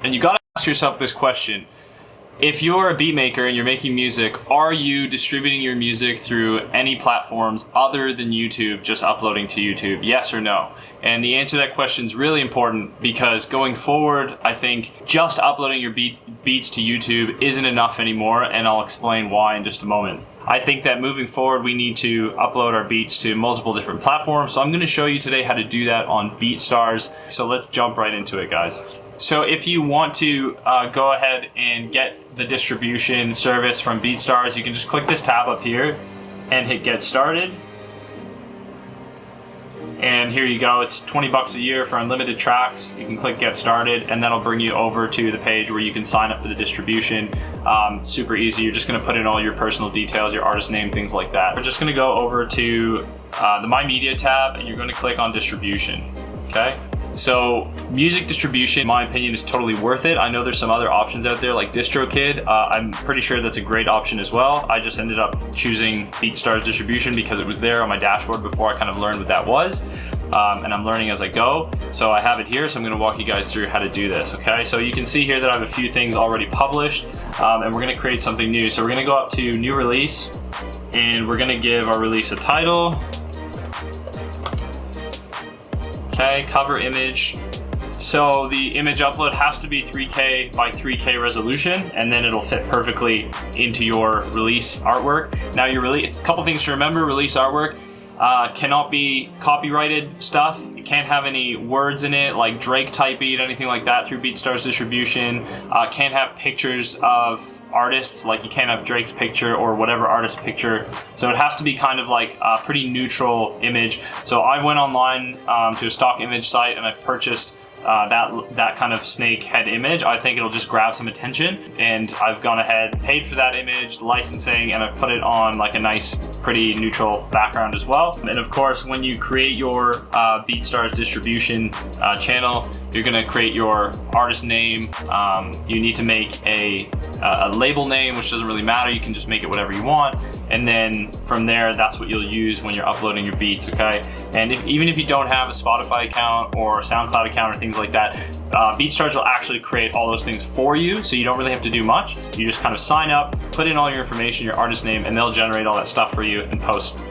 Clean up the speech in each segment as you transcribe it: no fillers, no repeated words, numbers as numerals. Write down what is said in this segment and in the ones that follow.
And you gotta ask yourself this question. If you're a beat maker and you're making music, are you distributing your music through any platforms other than YouTube, just uploading to YouTube? Yes or no? And the answer to that question is really important, because going forward, I think just uploading your beats to YouTube isn't enough anymore, and I'll explain why in just a moment. I think that moving forward, we need to upload our beats to multiple different platforms. So I'm gonna show you today how to do that on Beatstars. So let's jump right into it, guys. So if you want to go ahead and get the distribution service from Beatstars, you can just click this tab up here and hit Get Started. And here you go, it's 20 bucks a year for unlimited tracks. You can click Get Started, and that'll bring you over to the page where you can sign up for the distribution. Super easy. You're just gonna put in all your personal details, your artist name, things like that. We're just gonna go over to the My Media tab, and you're gonna click on distribution, okay? So music distribution, in my opinion, is totally worth it. I know there's some other options out there like DistroKid. I'm pretty sure that's a great option as well. I just ended up choosing Beatstars distribution because it was there on my dashboard before I kind of learned what that was. And I'm learning as I go. So I have it here, so I'm gonna walk you guys through how to do this, okay? So you can see here that I have a few things already published, and we're gonna create something new. So we're gonna go up to New Release, and we're gonna give our release a title. Okay, cover image. So the image upload has to be 3K by 3K resolution, and then it'll fit perfectly into your release artwork. Now a couple things to remember: release artwork cannot be copyrighted stuff. It can't have any words in it like Drake type beat, anything like that through Beatstars distribution. Can't have pictures of artists, like you can't have Drake's picture or whatever artist picture. So it has to be kind of like a pretty neutral image. So I went online to a stock image site and I purchased that kind of snake head image. I think it'll just grab some attention, and I've gone ahead, paid for that image, licensing, and I've put it on like a nice, pretty neutral background as well. And of course, when you create your Beatstars distribution channel, you're gonna create your artist name. You need to make a label name, which doesn't really matter. You can just make it whatever you want. And then from there, that's what you'll use when you're uploading your beats, okay? And even if you don't have a Spotify account or a SoundCloud account or things like that, Beatstars will actually create all those things for you, so you don't really have to do much. You just kind of sign up, put in all your information, your artist name, and they'll generate all that stuff for you and post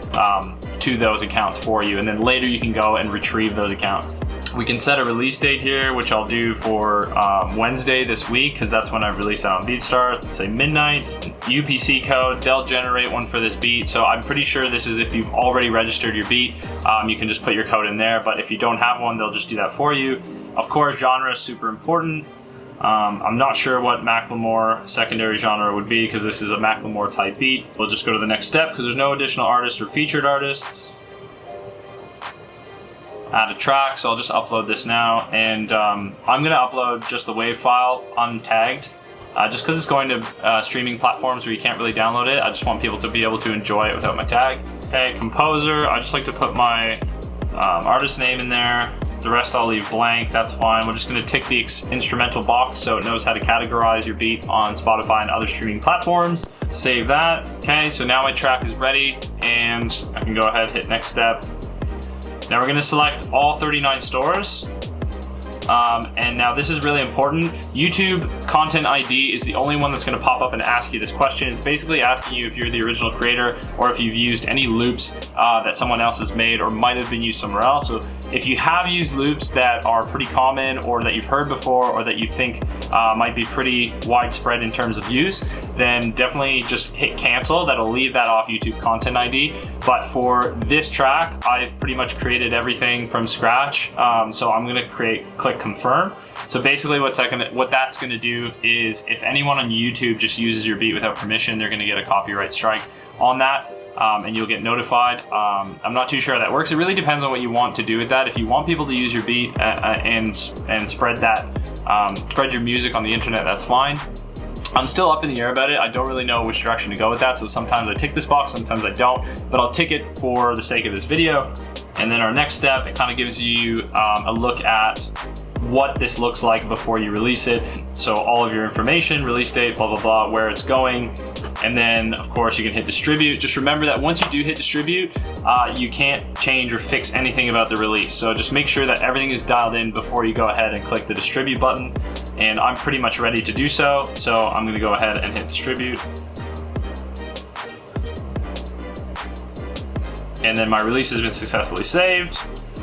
to those accounts for you. And then later you can go and retrieve those accounts. We can set a release date here, which I'll do for Wednesday this week, because that's when I release it on Beatstars. Let's say midnight. UPC code, they'll generate one for this beat. So I'm pretty sure this is if you've already registered your beat, you can just put your code in there. But if you don't have one, they'll just do that for you. Of course, genre is super important. I'm not sure what Macklemore secondary genre would be, because this is a Macklemore type beat. We'll just go to the next step because there's no additional artists or featured artists. Add a track, so I'll just upload this now, and I'm gonna upload just the WAV file untagged, just because it's going to streaming platforms where you can't really download it. I just want people to be able to enjoy it without my tag. Okay, composer, I just like to put my artist name in there. The rest I'll leave blank, that's fine. We're just gonna tick the instrumental box so it knows how to categorize your beat on Spotify and other streaming platforms. Save that. Okay, so now my track is ready, and I can go ahead, hit next step. Now we're gonna select all 39 stores. And now this is really important. YouTube Content ID is the only one that's gonna pop up and ask you this question. It's basically asking you if you're the original creator or if you've used any loops that someone else has made or might have been used somewhere else. So if you have used loops that are pretty common or that you've heard before or that you think might be pretty widespread in terms of use, then definitely just hit cancel. That'll leave that off YouTube Content ID. But for this track, I've pretty much created everything from scratch. So I'm gonna click confirm. So basically what that's gonna do is if anyone on YouTube just uses your beat without permission, they're gonna get a copyright strike on that. And you'll get notified. I'm not too sure how that works. It really depends on what you want to do with that. If you want people to use your beat and spread your music on the internet, that's fine. I'm still up in the air about it. I don't really know which direction to go with that. So sometimes I tick this box, sometimes I don't, but I'll tick it for the sake of this video. And then our next step, it kind of gives you a look at what this looks like before you release it. So all of your information, release date, blah, blah, blah, where it's going, And then of course you can hit distribute. Just remember that once you do hit distribute, you can't change or fix anything about the release. So just make sure that everything is dialed in before you go ahead and click the distribute button. And I'm pretty much ready to do so. So I'm gonna go ahead and hit distribute. And then my release has been successfully saved.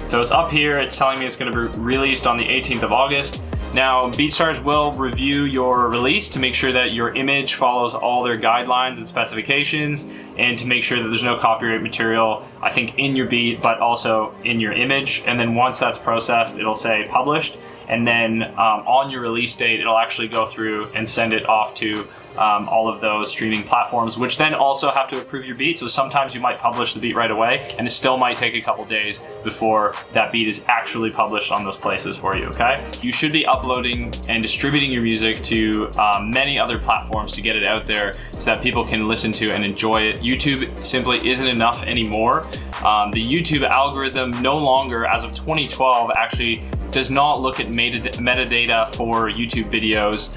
So it's up here, it's telling me it's gonna be released on the 18th of August. Now, Beatstars will review your release to make sure that your image follows all their guidelines and specifications, and to make sure that there's no copyright material, I think, in your beat, but also in your image. And then once that's processed, it'll say published. And then on your release date, it'll actually go through and send it off to all of those streaming platforms, which then also have to approve your beat. So sometimes you might publish the beat right away, and it still might take a couple days before that beat is actually published on those places for you, okay? You should be uploading and distributing your music to many other platforms to get it out there so that people can listen to and enjoy it. YouTube simply isn't enough anymore. The YouTube algorithm no longer, as of 2012, actually does not look at metadata for YouTube videos.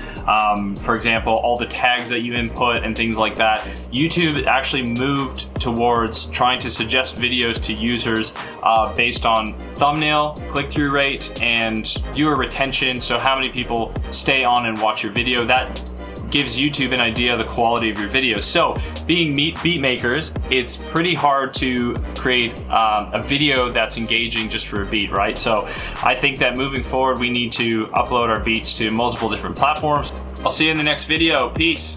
For example, all the tags that you input and things like that. YouTube actually moved towards trying to suggest videos to users based on thumbnail, click-through rate, and viewer retention. So how many people stay on and watch your video. That gives YouTube an idea of the quality of your videos. So being beat makers, it's pretty hard to create a video that's engaging just for a beat, right? So I think that moving forward, we need to upload our beats to multiple different platforms. I'll see you in the next video. Peace.